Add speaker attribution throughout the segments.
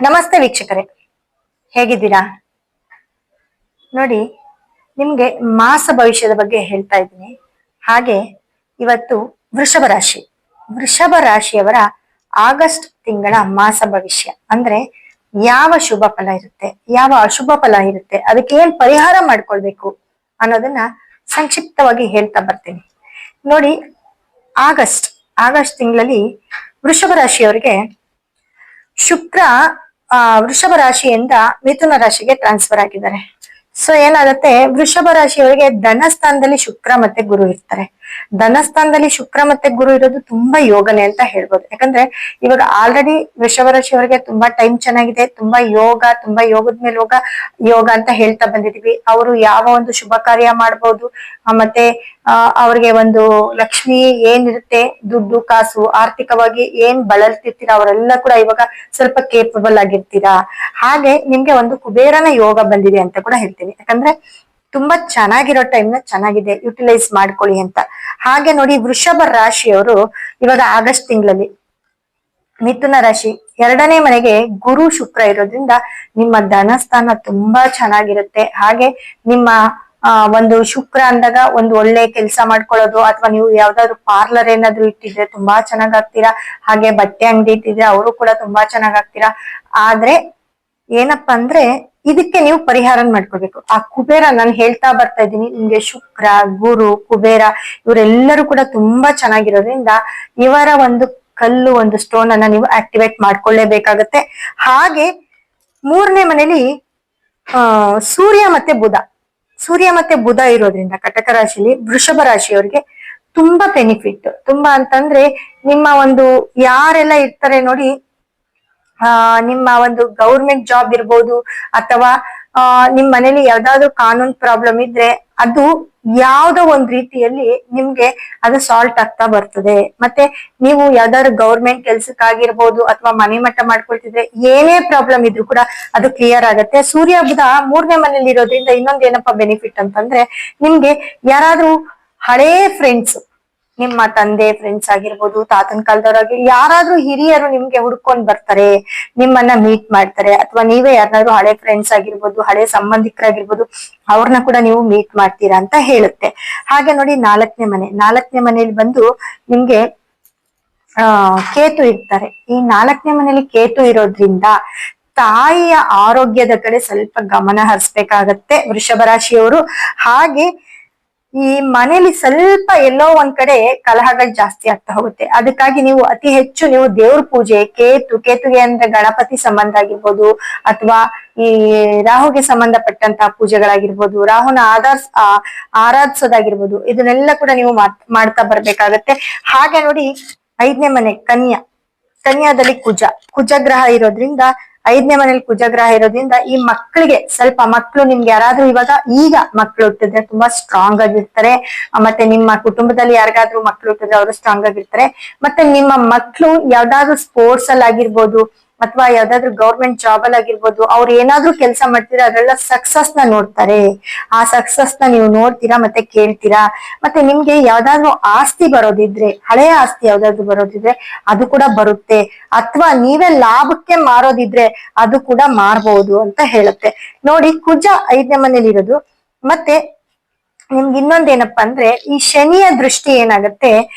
Speaker 1: ನಮಸ್ತೆ ವೀಕ್ಷಕರೇ, ಹೇಗಿದ್ದೀರಾ? ನೋಡಿ, ನಿಮ್ಗೆ ಮಾಸ ಭವಿಷ್ಯದ ಬಗ್ಗೆ ಹೇಳ್ತಾ ಇದ್ದೀನಿ. ಹಾಗೆ ಇವತ್ತು ವೃಷಭ ರಾಶಿಯವರ ಆಗಸ್ಟ್ ತಿಂಗಳ ಮಾಸ ಭವಿಷ್ಯ ಅಂದ್ರೆ ಯಾವ ಶುಭ ಫಲ ಇರುತ್ತೆ, ಯಾವ ಅಶುಭ ಫಲ ಇರುತ್ತೆ, ಅದಕ್ಕೆ ಏನ್ ಪರಿಹಾರ ಮಾಡ್ಕೊಳ್ಬೇಕು ಅನ್ನೋದನ್ನ ಸಂಕ್ಷಿಪ್ತವಾಗಿ ಹೇಳ್ತಾ ಬರ್ತೀನಿ. ನೋಡಿ, ಆಗಸ್ಟ್ ತಿಂಗಳಲ್ಲಿ ವೃಷಭ ರಾಶಿಯವರಿಗೆ ಶುಕ್ರ ವೃಷಭ ರಾಶಿಯಿಂದ ಮಿಥುನ ರಾಶಿಗೆ ಟ್ರಾನ್ಸ್ಫರ್ ಆಗಿದ್ದಾರೆ. ಸೊ ಏನಾಗುತ್ತೆ, ವೃಷಭ ರಾಶಿಯವರಿಗೆ ಧನಸ್ಥಾನದಲ್ಲಿ ಶುಕ್ರ ಮತ್ತೆ ಗುರು ಇರ್ತಾರೆ. ಧನಸ್ಥಾನದಲ್ಲಿ ಶುಕ್ರ ಮತ್ತೆ ಗುರು ಇರೋದು ತುಂಬಾ ಯೋಗನೆ ಅಂತ ಹೇಳ್ಬೋದು. ಯಾಕಂದ್ರೆ ಇವಾಗ ಆಲ್ರೆಡಿ ವೃಷಭ ರಾಶಿಯವರಿಗೆ ತುಂಬಾ ಟೈಮ್ ಚೆನ್ನಾಗಿದೆ, ತುಂಬಾ ಯೋಗದ ಮೇಲೆ ಯೋಗ ಅಂತ ಹೇಳ್ತಾ ಬಂದಿದೀವಿ. ಅವರು ಯಾವ ಒಂದು ಶುಭ ಕಾರ್ಯ ಮಾಡ್ಬೋದು, ಮತ್ತೆ ಅವ್ರಿಗೆ ಒಂದು ಲಕ್ಷ್ಮಿ ಏನಿರುತ್ತೆ, ದುಡ್ಡು ಕಾಸು ಆರ್ಥಿಕವಾಗಿ ಏನ್ ಬಳಲ್ತಿರ್ತೀರಾ ಅವರೆಲ್ಲ ಕೂಡ ಇವಾಗ ಸ್ವಲ್ಪ ಕೇಪಬಲ್ ಆಗಿರ್ತೀರಾ. ಹಾಗೆ ನಿಮ್ಗೆ ಒಂದು ಕುಬೇರನ ಯೋಗ ಬಂದಿದೆ ಅಂತ ಕೂಡ ಹೇಳ್ತೀನಿ. ಯಾಕಂದ್ರೆ ತುಂಬಾ ಚೆನ್ನಾಗಿರೋ ಟೈಮ್ ನ ಚೆನ್ನಾಗಿದೆ, ಯುಟಿಲೈಸ್ ಮಾಡ್ಕೊಳ್ಳಿ ಅಂತ. ಹಾಗೆ ನೋಡಿ, ವೃಷಭ ರಾಶಿಯವರು ಇವಾಗ ಆಗಸ್ಟ್ ತಿಂಗಳಲ್ಲಿ ಮಿಥುನ ರಾಶಿ 2ನೇ ಮನೆಗೆ ಗುರು ಶುಕ್ರ ಇರೋದ್ರಿಂದ ನಿಮ್ಮ ಧನಸ್ಥಾನ ತುಂಬಾ ಚೆನ್ನಾಗಿರುತ್ತೆ. ಹಾಗೆ ನಿಮ್ಮ ಒಂದು ಶುಕ್ರ ಅಂದಾಗ ಒಂದು ಒಳ್ಳೆ ಕೆಲಸ ಮಾಡ್ಕೊಳ್ಳೋದು, ಅಥವಾ ನೀವು ಯಾವ್ದಾದ್ರು ಪಾರ್ಲರ್ ಏನಾದ್ರು ಇಟ್ಟಿದ್ರೆ ತುಂಬಾ ಚೆನ್ನಾಗಾಗ್ತೀರಾ. ಹಾಗೆ ಬಟ್ಟೆ ಅಂಗಡಿ ಇಟ್ಟಿದ್ರೆ ಅವರು ಕೂಡ ತುಂಬಾ ಚೆನ್ನಾಗಾಗ್ತೀರಾ. ಆದ್ರೆ ಏನಪ್ಪಾ ಅಂದ್ರೆ ಇದಕ್ಕೆ ನೀವು ಪರಿಹಾರ ಮಾಡ್ಕೊಳ್ಬೇಕು. ಆ ಕುಬೇರ, ನಾನು ಹೇಳ್ತಾ ಬರ್ತಾ ಇದ್ದೀನಿ, ನಿಮ್ಗೆ ಶುಕ್ರ, ಗುರು, ಕುಬೇರ ಇವರೆಲ್ಲರೂ ಕೂಡ ತುಂಬಾ ಚೆನ್ನಾಗಿರೋದ್ರಿಂದ ಇವರ ಒಂದು ಕಲ್ಲು, ಒಂದು ಸ್ಟೋನ್ ಅನ್ನ ನೀವು ಆಕ್ಟಿವೇಟ್ ಮಾಡ್ಕೊಳ್ಳೇಬೇಕಾಗತ್ತೆ. ಹಾಗೆ 3ನೇ ಮನೇಲಿ ಸೂರ್ಯ ಮತ್ತೆ ಬುಧ ಇರೋದ್ರಿಂದ ಕಟಕ ರಾಶಿಯಲ್ಲಿ ವೃಷಭ ರಾಶಿಯವರಿಗೆ ತುಂಬಾ ಬೆನಿಫಿಟ್. ತುಂಬಾ ಅಂತಂದ್ರೆ ನಿಮ್ಮ ಒಂದು ಯಾರೆಲ್ಲ ಇರ್ತಾರೆ ನೋಡಿ, ನಿಮ್ಮ ಒಂದು ಗೌರ್ಮೆಂಟ್ ಜಾಬ್ ಇರ್ಬೋದು, ಅಥವಾ ನಿಮ್ ಮನೇಲಿ ಯಾವ್ದಾದ್ರು ಕಾನೂನು ಪ್ರಾಬ್ಲಮ್ ಇದ್ರೆ ಅದು ಯಾವ್ದೋ ಒಂದ್ ರೀತಿಯಲ್ಲಿ ನಿಮ್ಗೆ ಅದು ಸಾಲ್ಟ್ ಆಗ್ತಾ ಬರ್ತದೆ. ಮತ್ತೆ ನೀವು ಯಾವ್ದಾದ್ರು ಗೌರ್ಮೆಂಟ್ ಕೆಲ್ಸಕ್ಕಾಗಿರ್ಬೋದು, ಅಥವಾ ಮನೆ ಮಟ್ಟ ಮಾಡ್ಕೊಳ್ತಿದ್ರೆ ಏನೇ ಪ್ರಾಬ್ಲಮ್ ಇದ್ರು ಕೂಡ ಅದು ಕ್ಲಿಯರ್ ಆಗತ್ತೆ. ಸೂರ್ಯ ಬುಧ 3ನೇ ಮನೇಲಿ ಇರೋದ್ರಿಂದ ಇನ್ನೊಂದ್ ಏನಪ್ಪಾ ಬೆನಿಫಿಟ್ ಅಂತಂದ್ರೆ, ನಿಮ್ಗೆ ಯಾರಾದ್ರೂ ಹಳೇ ಫ್ರೆಂಡ್ಸ್, ನಿಮ್ಮ ತಂದೆ ಫ್ರೆಂಡ್ಸ್ ಆಗಿರ್ಬೋದು, ತಾತನ ಕಾಲದವ್ರಾಗಿ ಯಾರಾದ್ರೂ ಹಿರಿಯರು ನಿಮ್ಗೆ ಹುಡ್ಕೊಂಡ್ ಬರ್ತಾರೆ, ನಿಮ್ಮನ್ನ ಮೀಟ್ ಮಾಡ್ತಾರೆ. ಅಥವಾ ನೀವೇ ಯಾರಾದ್ರೂ ಹಳೆ ಫ್ರೆಂಡ್ಸ್ ಆಗಿರ್ಬೋದು, ಹಳೆ ಸಂಬಂಧಿಕರಾಗಿರ್ಬೋದು, ಅವ್ರನ್ನ ಕೂಡ ನೀವು ಮೀಟ್ ಮಾಡ್ತೀರಾ ಅಂತ ಹೇಳುತ್ತೆ. ಹಾಗೆ ನೋಡಿ, 4ನೇ ಮನೆಯಲ್ಲಿ ಬಂದು ನಿಮ್ಗೆ ಕೇತು ಇರ್ತಾರೆ. ಈ 4ನೇ ಮನೆಯಲ್ಲಿ ಕೇತು ಇರೋದ್ರಿಂದ ತಾಯಿಯ ಆರೋಗ್ಯದ ಕಡೆ ಸ್ವಲ್ಪ ಗಮನ ಹರಿಸ್ಬೇಕಾಗತ್ತೆ ವೃಷಭ ರಾಶಿಯವರು. ಹಾಗೆ ಈ ಮನೇಲಿ ಸ್ವಲ್ಪ ಎಲ್ಲೋ ಒಂದ್ ಕಡೆ ಕಲಹಗಳು ಜಾಸ್ತಿ ಆಗ್ತಾ ಹೋಗುತ್ತೆ. ಅದಕ್ಕಾಗಿ ನೀವು ಅತಿ ಹೆಚ್ಚು ನೀವು ದೇವ್ರ ಪೂಜೆ, ಕೇತುಗೆ ಅಂದ್ರೆ ಗಣಪತಿ ಸಂಬಂಧ ಆಗಿರ್ಬೋದು, ಅಥವಾ ಈ ರಾಹುಗೆ ಸಂಬಂಧಪಟ್ಟಂತಹ ಪೂಜೆಗಳಾಗಿರ್ಬೋದು, ರಾಹುನ ಆರಾಧಿಸೋದಾಗಿರ್ಬೋದು, ಇದನ್ನೆಲ್ಲ ಕೂಡ ನೀವು ಮಾಡ್ತಾ ಬರ್ಬೇಕಾಗತ್ತೆ. ಹಾಗೆ ನೋಡಿ, 5ನೇ ಮನೆ ಕನ್ಯಾದಲ್ಲಿ ಕುಜಗ್ರಹ ಇರೋದ್ರಿಂದ, 5ನೇ ಮನೇಲಿ ಕುಜಗ್ರಹ ಇರೋದ್ರಿಂದ ಈ ಮಕ್ಕಳಿಗೆ ಸ್ವಲ್ಪ, ಮಕ್ಕಳು ನಿಮ್ಗೆ ಯಾರಾದ್ರೂ ಈಗ ಮಕ್ಕಳು ಹುಟ್ಟಿದ್ರೆ ತುಂಬಾ ಸ್ಟ್ರಾಂಗ್ ಆಗಿರ್ತಾರೆ. ಮತ್ತೆ ನಿಮ್ಮ ಕುಟುಂಬದಲ್ಲಿ ಯಾರಿಗಾದ್ರೂ ಮಕ್ಕಳು ಹುಟ್ಟಿದ್ರೆ ಅವರು ಸ್ಟ್ರಾಂಗ್ ಆಗಿರ್ತಾರೆ. ಮತ್ತೆ ನಿಮ್ಮ ಮಕ್ಕಳು ಯಾವ್ದಾದ್ರು ಸ್ಪೋರ್ಟ್ಸ್ ಅಲ್ಲಿ ಆಗಿರ್ಬೋದು, ಅಥವಾ ಯಾವ್ದಾದ್ರು ಗೌರ್ಮೆಂಟ್ ಜಾಬ್ ಅಲ್ಲಿ ಆಗಿರ್ಬೋದು, ಅವ್ರು ಏನಾದ್ರೂ ಕೆಲಸ ಮಾಡ್ತೀರಾ ಅದ್ರೆಲ್ಲ ಸಕ್ಸಸ್ ನ ನೋಡ್ತಾರೆ. ಆ ಸಕ್ಸಸ್ ನ ನೀವು ನೋಡ್ತೀರಾ ಮತ್ತೆ ಕೇಳ್ತೀರಾ. ಮತ್ತೆ ನಿಮ್ಗೆ ಯಾವ್ದಾದ್ರು ಆಸ್ತಿ ಬರೋದಿದ್ರೆ, ಹಳೆಯ ಆಸ್ತಿ ಯಾವ್ದಾದ್ರು ಬರೋದಿದ್ರೆ ಅದು ಕೂಡ ಬರುತ್ತೆ. ಅಥವಾ ನೀವೇ ಲಾಭಕ್ಕೆ ಮಾರೋದಿದ್ರೆ ಅದು ಕೂಡ ಮಾರ್ಬಹುದು ಅಂತ ಹೇಳುತ್ತೆ. ನೋಡಿ, ಕುಜ 5ನೇ ಮನೇಲಿ ಇರೋದು. ಮತ್ತೆ ನಿಮ್ಗೆ ಇನ್ನೊಂದೇನಪ್ಪಾ ಅಂದ್ರೆ, ಈ ಶನಿಯ ದೃಷ್ಟಿ ಏನಾಗತ್ತೆ,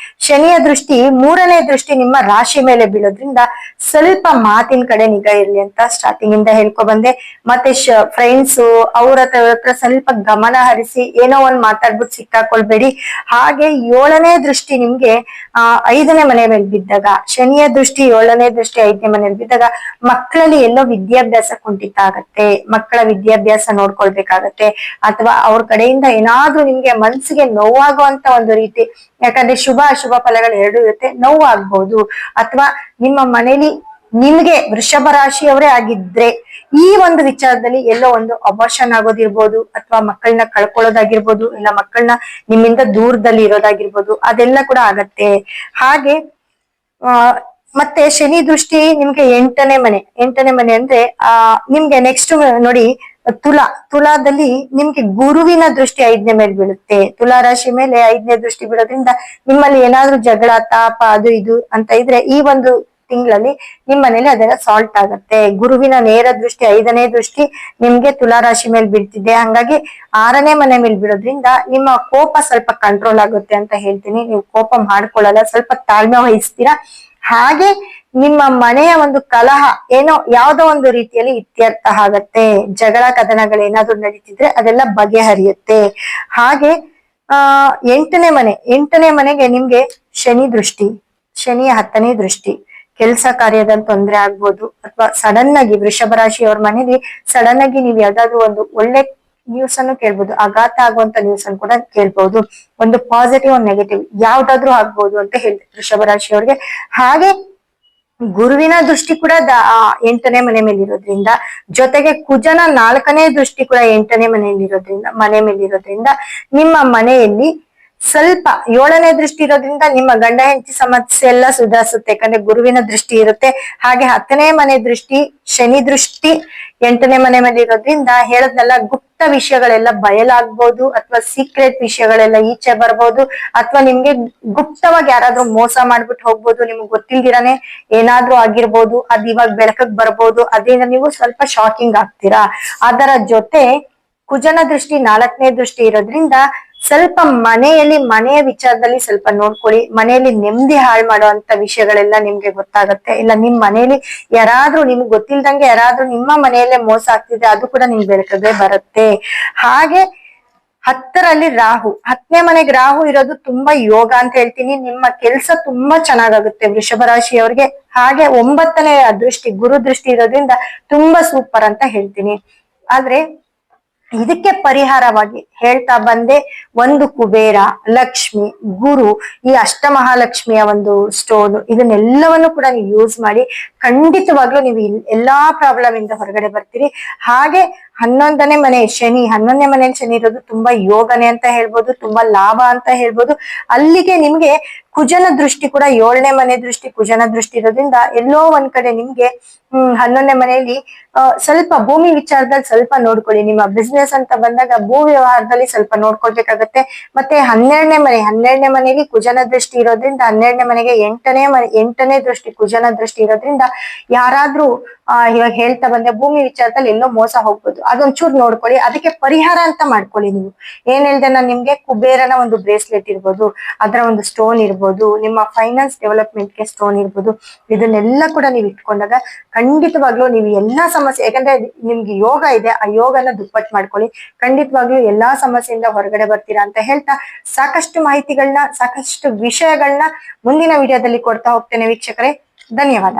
Speaker 1: ಶನಿಯ ದೃಷ್ಟಿ 3ನೇ ದೃಷ್ಟಿ ನಿಮ್ಮ ರಾಶಿ ಮೇಲೆ ಬೀಳೋದ್ರಿಂದ ಸ್ವಲ್ಪ ಮಾತಿನ ಕಡೆ ನಿಗಾ ಇರ್ಲಿ ಅಂತ ಸ್ಟಾರ್ಟಿಂಗ್ ಇಂದ ಹೇಳ್ಕೊ ಬಂದೆ. ಮತ್ತೆ ಫ್ರೆಂಡ್ಸ್ ಅವ್ರ ಹತ್ರ ಸ್ವಲ್ಪ ಗಮನ ಹರಿಸಿ ಏನೋ ಒಂದ್ ಮಾತಾಡ್ಬಿಟ್ಟು ಸಿಕ್ಕಾಕೊಳ್ಬೇಡಿ. ಹಾಗೆ 7ನೇ ದೃಷ್ಟಿ ನಿಮ್ಗೆ 5ನೇ ಮನೆ ಮೇಲೆ ಬಿದ್ದಾಗ, ಶನಿಯ ದೃಷ್ಟಿ 7ನೇ ದೃಷ್ಟಿ 5ನೇ ಮನೇಲಿ ಬಿದ್ದಾಗ ಮಕ್ಕಳಲ್ಲಿ ಎಲ್ಲೋ ವಿದ್ಯಾಭ್ಯಾಸ ಕುಂಠಿತ ಆಗತ್ತೆ. ಮಕ್ಕಳ ವಿದ್ಯಾಭ್ಯಾಸ ನೋಡ್ಕೊಳ್ಬೇಕಾಗತ್ತೆ. ಅಥವಾ ಅವ್ರ ಕಡೆಯಿಂದ ಏನಾದ್ರೂ ನಿಮ್ಗೆ ಮನ್ಸಿಗೆ ನೋವಾಗುವಂತ ಒಂದು ರೀತಿ, ಯಾಕಂದ್ರೆ ಶುಭ ಅಶುಭ ಫಲಗಳು ಎರಡು ಇರುತ್ತೆ, ನೋವು ಆಗ್ಬಹುದು. ಅಥವಾ ನಿಮ್ಮ ಮನೇಲಿ ನಿಮ್ಗೆ ವೃಷಭ ರಾಶಿಯವರೇ ಆಗಿದ್ರೆ ಈ ಒಂದು ವಿಚಾರದಲ್ಲಿ ಎಲ್ಲೋ ಒಂದು ಅಬಾರ್ಷನ್ ಆಗೋದಿರ್ಬೋದು, ಅಥವಾ ಮಕ್ಕಳನ್ನ ಕಳ್ಕೊಳ್ಳೋದಾಗಿರ್ಬೋದು, ಇಲ್ಲ ಮಕ್ಕಳನ್ನ ನಿಮ್ಮಿಂದ ದೂರದಲ್ಲಿ ಇರೋದಾಗಿರ್ಬೋದು, ಅದೆಲ್ಲ ಕೂಡ ಆಗತ್ತೆ. ಹಾಗೆ ಮತ್ತೆ ಶನಿ ದೃಷ್ಟಿ ನಿಮ್ಗೆ 8ನೇ ಮನೆ ಅಂದ್ರೆ ನಿಮ್ಗೆ ನೆಕ್ಸ್ಟ್ ನೋಡಿ, ತುಲಾದಲ್ಲಿ ನಿಮ್ಗೆ ಗುರುವಿನ ದೃಷ್ಟಿ 5ನೇ ಮೇಲೆ ಬೀಳುತ್ತೆ. ತುಲಾ ರಾಶಿ ಮೇಲೆ 5ನೇ ದೃಷ್ಟಿ ಬೀಳೋದ್ರಿಂದ ನಿಮ್ಮಲ್ಲಿ ಏನಾದ್ರೂ ಜಗಳ, ತಾಪ, ಅದು ಇದು ಅಂತ ಇದ್ರೆ ಈ ಒಂದು ತಿಂಗಳಲ್ಲಿ ನಿಮ್ ಮನೇಲಿ ಅದೆಲ್ಲ ಸಾಲ್ಟ್ ಆಗುತ್ತೆ. ಗುರುವಿನ ನೇರ ದೃಷ್ಟಿ 5ನೇ ದೃಷ್ಟಿ ನಿಮ್ಗೆ ತುಲಾ ರಾಶಿ ಮೇಲೆ ಬೀಳ್ತಿದೆ, ಹಂಗಾಗಿ 6ನೇ ಮನೆ ಮೇಲೆ ಬೀಳೋದ್ರಿಂದ ನಿಮ್ಮ ಕೋಪ ಸ್ವಲ್ಪ ಕಂಟ್ರೋಲ್ ಆಗುತ್ತೆ ಅಂತ ಹೇಳ್ತೀನಿ. ನೀವು ಕೋಪ ಮಾಡ್ಕೊಳ್ಳಲ್ಲ, ಸ್ವಲ್ಪ ತಾಳ್ಮೆ ವಹಿಸ್ತೀರಾ. ಹಾಗೆ ನಿಮ್ಮ ಮನೆಯ ಒಂದು ಕಲಹ ಏನೋ ಯಾವ್ದೋ ಒಂದು ರೀತಿಯಲ್ಲಿ ಇತ್ಯರ್ಥ ಆಗತ್ತೆ. ಜಗಳ ಕದನಗಳೇನಾದ್ರೂ ನಡೀತಿದ್ರೆ ಅದೆಲ್ಲ ಬಗೆಹರಿಯುತ್ತೆ. ಹಾಗೆ 8ನೇ ಮನೆಗೆ ನಿಮ್ಗೆ ಶನಿ ದೃಷ್ಟಿ, ಶನಿಯ 10ನೇ ದೃಷ್ಟಿ. ಕೆಲಸ ಕಾರ್ಯದಲ್ಲಿ ತೊಂದರೆ ಆಗ್ಬೋದು, ಅಥವಾ ಸಡನ್ ಆಗಿ ವೃಷಭ ರಾಶಿಯವ್ರ ಮನೇಲಿ ಸಡನ್ ಆಗಿ ನೀವ್ ಯಾವ್ದಾದ್ರು ಒಂದು ಒಳ್ಳೆ ನ್ಯೂಸ್ ಅನ್ನು ಕೇಳ್ಬೋದು, ಆಘಾತ ಆಗುವಂತ ನ್ಯೂಸ್ ಅನ್ನು ಕೂಡ ಕೇಳ್ಬಹುದು. ಒಂದು ಪಾಸಿಟಿವ್ ಒಂದು ನೆಗೆಟಿವ್ ಯಾವ್ದಾದ್ರು ಆಗ್ಬೋದು ಅಂತ ಹೇಳ್ತೀವಿ ವೃಷಭ ರಾಶಿಯವ್ರಿಗೆ. ಹಾಗೆ ಗುರುವಿನ ದೃಷ್ಟಿ ಕೂಡ 8ನೇ ಮನೆ ಮೇಲೆ ಇರೋದ್ರಿಂದ, ಜೊತೆಗೆ ಕುಜನ 4ನೇ ದೃಷ್ಟಿ ಕೂಡ 8ನೇ ಮನೆ ಮೇಲೆ ಇರೋದ್ರಿಂದ ನಿಮ್ಮ ಮನೆಯಲ್ಲಿ ಸ್ವಲ್ಪ 7ನೇ ದೃಷ್ಟಿ ಇರೋದ್ರಿಂದ ನಿಮ್ಮ ಗಂಡ ಹೆಂಡತಿ ಸಮಸ್ಯೆ ಎಲ್ಲ ಸುಧಾರಿಸುತ್ತೆ, ಯಾಕಂದ್ರೆ ಗುರುವಿನ ದೃಷ್ಟಿ ಇರುತ್ತೆ. ಹಾಗೆ 10ನೇ ಮನೆ ದೃಷ್ಟಿ, ಶನಿ ದೃಷ್ಟಿ 8ನೇ ಮನೆ ಮೇಲೆ ಇರೋದ್ರಿಂದ ಹೇಳದ್ನೆಲ್ಲ ಗುಪ್ತ ವಿಷಯಗಳೆಲ್ಲ ಬಯಲಾಗ್ಬೋದು, ಅಥವಾ ಸೀಕ್ರೆಟ್ ವಿಷಯಗಳೆಲ್ಲ ಈಚೆ ಬರ್ಬೋದು, ಅಥವಾ ನಿಮ್ಗೆ ಗುಪ್ತವಾಗಿ ಯಾರಾದ್ರೂ ಮೋಸ ಮಾಡ್ಬಿಟ್ಟು ಹೋಗ್ಬೋದು, ನಿಮ್ಗೆ ಗೊತ್ತಿಲ್ದಿರಾನೆ ಏನಾದ್ರೂ ಆಗಿರ್ಬೋದು, ಅದ್ ಇವಾಗ ಬೆಳಕಕ್ ಬರ್ಬೋದು. ಅದರಿಂದ ನೀವು ಸ್ವಲ್ಪ ಶಾಕಿಂಗ್ ಆಗ್ತೀರಾ. ಅದರ ಜೊತೆ ಕುಜನ ದೃಷ್ಟಿ 4ನೇ ದೃಷ್ಟಿ ಇರೋದ್ರಿಂದ ಸ್ವಲ್ಪ ಮನೆಯ ವಿಚಾರದಲ್ಲಿ ಸ್ವಲ್ಪ ನೋಡ್ಕೊಳ್ಳಿ. ಮನೆಯಲ್ಲಿ ನೆಮ್ಮದಿ ಹಾಳು ಮಾಡುವಂತ ವಿಷಯಗಳೆಲ್ಲ ನಿಮ್ಗೆ ಗೊತ್ತಾಗತ್ತೆ. ಇಲ್ಲ ನಿಮ್ ಮನೆಯಲ್ಲಿ ಯಾರಾದ್ರೂ ನಿಮ್ಗೆ ಗೊತ್ತಿಲ್ದಂಗೆ ಯಾರಾದ್ರೂ ನಿಮ್ಮ ಮನೆಯಲ್ಲೇ ಮೋಸ ಆಗ್ತಿದೆ, ಅದು ಕೂಡ ನಿಮ್ ಬೆಳಕಿಗೆ ಬರುತ್ತೆ. ಹಾಗೆ 10ರಲ್ಲಿ ರಾಹು, 10ನೇ ಮನೆಗೆ ರಾಹು ಇರೋದು ತುಂಬಾ ಯೋಗ ಅಂತ ಹೇಳ್ತೀನಿ. ನಿಮ್ಮ ಕೆಲ್ಸ ತುಂಬಾ ಚೆನ್ನಾಗಾಗುತ್ತೆ ವೃಷಭ ರಾಶಿಯವ್ರಿಗೆ. ಹಾಗೆ 9ನೇ ದೃಷ್ಟಿ, ಗುರು ದೃಷ್ಟಿ ಇರೋದ್ರಿಂದ ತುಂಬಾ ಸೂಪರ್ ಅಂತ ಹೇಳ್ತೀನಿ. ಆದ್ರೆ ಇದಕ್ಕೆ ಪರಿಹಾರವಾಗಿ ಹೇಳ್ತಾ ಬಂದೆ, ಒಂದು ಕುಬೇರ, ಲಕ್ಷ್ಮಿ, ಗುರು, ಈ ಅಷ್ಟಮಹಾಲಕ್ಷ್ಮಿಯ ಒಂದು ಸ್ಟೋನ್, ಇದನ್ನೆಲ್ಲವನ್ನು ಕೂಡ ನೀವು ಯೂಸ್ ಮಾಡಿ ಖಂಡಿತವಾಗ್ಲೂ ನೀವು ಎಲ್ಲಾ ಪ್ರಾಬ್ಲಮ್ ಇಂದ ಹೊರಗಡೆ ಬರ್ತೀರಿ. ಹಾಗೆ 11ನೇ ಮನೆ ಶನಿ, 11ನೇ ಮನೆಯಲ್ಲಿ ಶನಿ ಇರೋದು ತುಂಬಾ ಯೋಗನೆ ಅಂತ ಹೇಳ್ಬೋದು, ತುಂಬಾ ಲಾಭ ಅಂತ ಹೇಳ್ಬೋದು. ಅಲ್ಲಿಗೆ ನಿಮ್ಗೆ ಕುಜನ ದೃಷ್ಟಿ ಕೂಡ 7ನೇ ಮನೆ ದೃಷ್ಟಿ, ಕುಜನ ದೃಷ್ಟಿ ಇರೋದ್ರಿಂದ ಎಲ್ಲೋ ಒಂದ್ ಕಡೆ ನಿಮ್ಗೆ 11ನೇ ಮನೆಯಲ್ಲಿ ಸ್ವಲ್ಪ ಭೂಮಿ ವಿಚಾರದಲ್ಲಿ ಸ್ವಲ್ಪ ನೋಡ್ಕೊಳ್ಳಿ. ನಿಮ್ಮ ಬಿಸ್ನೆಸ್ ಅಂತ ಬಂದಾಗ ಭೂ ವ್ಯವಹಾರದಲ್ಲಿ ಸ್ವಲ್ಪ ನೋಡ್ಕೊಳ್ಬೇಕಾಗತ್ತೆ. ಮತ್ತೆ 12ನೇ ಮನೆಯಲ್ಲಿ ಕುಜನ ದೃಷ್ಟಿ ಇರೋದ್ರಿಂದ 12ನೇ ಮನೆಗೆ 8ನೇ ದೃಷ್ಟಿ, ಕುಜನ ದೃಷ್ಟಿ ಇರೋದ್ರಿಂದ ಯಾರಾದ್ರೂ ಇವಾಗ ಹೇಳ್ತಾ ಬಂದೆ ಭೂಮಿ ವಿಚಾರದಲ್ಲಿ ಎಲ್ಲೋ ಮೋಸ ಹೋಗ್ಬೋದು, ಅದೊಂಚೂರು ನೋಡ್ಕೊಳ್ಳಿ. ಅದಕ್ಕೆ ಪರಿಹಾರ ಅಂತ ಮಾಡ್ಕೊಳ್ಳಿ. ನೀವು ಏನ್ ಹೇಳ್ದೆ, ನಾನು ನಿಮ್ಗೆ ಕುಬೇರನ ಒಂದು ಬ್ರೇಸ್ಲೆಟ್ ಇರ್ಬೋದು, ಅದರ ಒಂದು ಸ್ಟೋನ್ ಇರ್ಬೋದು, ನಿಮ್ಮ ಫೈನಾನ್ಸ್ ಡೆವಲಪ್ಮೆಂಟ್ಗೆ ಸ್ಟೋನ್ ಇರ್ಬೋದು, ಇದನ್ನೆಲ್ಲ ಕೂಡ ನೀವು ಇಟ್ಕೊಂಡಾಗ ಖಂಡಿತವಾಗ್ಲೂ ನೀವು ಎಲ್ಲಾ ಸಮಸ್ಯೆ, ಯಾಕಂದ್ರೆ ನಿಮ್ಗೆ ಯೋಗ ಇದೆ, ಆ ಯೋಗನ ದುಪ್ಪಟ್ಟು ಮಾಡ್ಕೊಳ್ಳಿ, ಖಂಡಿತವಾಗ್ಲೂ ಎಲ್ಲಾ ಸಮಸ್ಯೆಯಿಂದ ಹೊರಗಡೆ ಬರ್ತೀರಾ ಅಂತ ಹೇಳ್ತಾ ಸಾಕಷ್ಟು ಮಾಹಿತಿಗಳನ್ನ, ಸಾಕಷ್ಟು ವಿಷಯಗಳನ್ನ ಮುಂದಿನ ವಿಡಿಯೋದಲ್ಲಿ ಕೊಡ್ತಾ ಹೋಗ್ತೇನೆ ವೀಕ್ಷಕರೇ. ಧನ್ಯವಾದ.